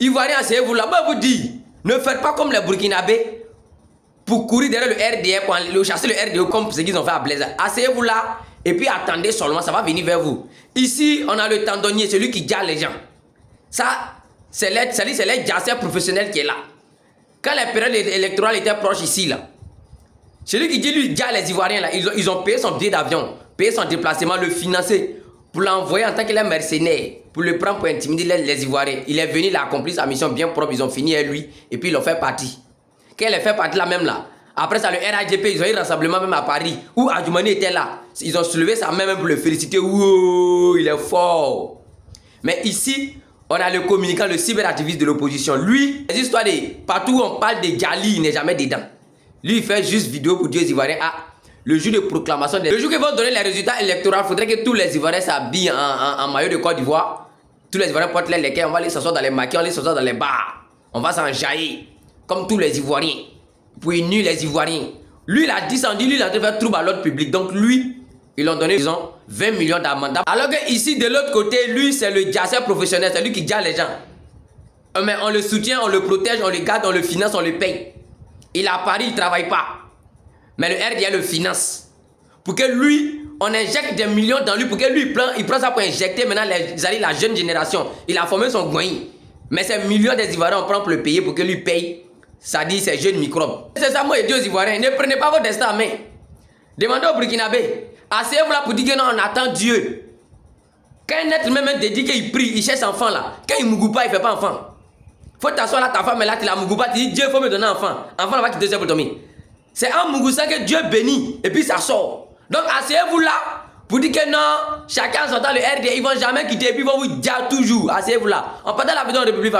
Ivoiriens, asseyez-vous là. Moi, je vous dis, ne faites pas comme les Burkinabés pour courir derrière le RDA, pour le chasser le RDA comme ce qu'ils ont fait à Blaise. Asseyez-vous là et puis attendez seulement, ça va venir vers vous. Ici, on a le tendonnier, celui qui garde les gens. Ça, c'est les jasseurs professionnels qui est là. Quand la période électorale était proche ici, là, celui qui dit lui, garde les Ivoiriens, là, ils ont payé son billet d'avion, payé son déplacement, le financer, pour l'envoyer en tant qu'il est mercenaire, pour le prendre pour intimider les Ivoiriens. Il est venu, il a accompli sa mission bien propre, ils ont fini avec lui, et puis ils l'ont fait partir. Quand il est fait partie là même là, après ça, le RAGP, ils ont eu un rassemblement même à Paris, où Adjoumani était là. Ils ont soulevé sa main même pour le féliciter. Wow, il est fort. Mais ici, on a le communicant, le cyberactiviste de l'opposition. Lui, les histoires de partout où on parle de Djali, il n'est jamais dedans. Lui, il fait juste vidéo pour dire aux Ivoiriens, ah, le jour de proclamation, le jour qu'ils vont donner les résultats électoraux, il faudrait que tous les Ivoiriens s'habillent en maillot de Côte d'Ivoire. Tous les Ivoiriens portent les léquets, on va les s'asseoir dans les maquis, on va les s'asseoir dans les bars. On va s'enjailler, comme tous les Ivoiriens. Pour unir les Ivoiriens. Lui, il a descendu, lui, il a fait trouble à l'ordre public. Donc lui, ils l'ont donné, disons, 20 millions d'amende. Alors que ici, de l'autre côté, lui, c'est le jasseur professionnel, c'est lui qui garde les gens. Mais on le soutient, on le protège, on le garde, on le finance, on le paye. Il est à Paris, il ne travaille pas. Mais le RDA le finance. Pour que lui, on injecte des millions dans lui, pour que lui, il prend ça pour injecter maintenant la jeune génération. Il a formé son goïn. Mais ces millions des Ivoiriens, on prend pour le payer, pour que lui paye. Ça dit ces jeunes microbes. C'est ça, moi, je dis aux Ivoiriens, ne prenez pas votre destin en main. Demandez au Burkinabé. Asseyez-vous là pour dire que non, on attend Dieu. Quand un être même dit qu'il prie, il cherche enfant là. Quand il ne mougou pas, il ne fait pas enfant. Faut t'asseoir là, ta femme est là, tu la mougou pas, tu dis Dieu, il faut me donner un enfant. Enfant va quitter pour dormir. C'est en mougoussant que Dieu bénit et puis ça sort. Donc asseyez-vous là pour dire que non, chacun s'entend le RD, ils ne vont jamais quitter et puis ils vont vous dire toujours. Asseyez-vous là. On parle de la vidéo de République.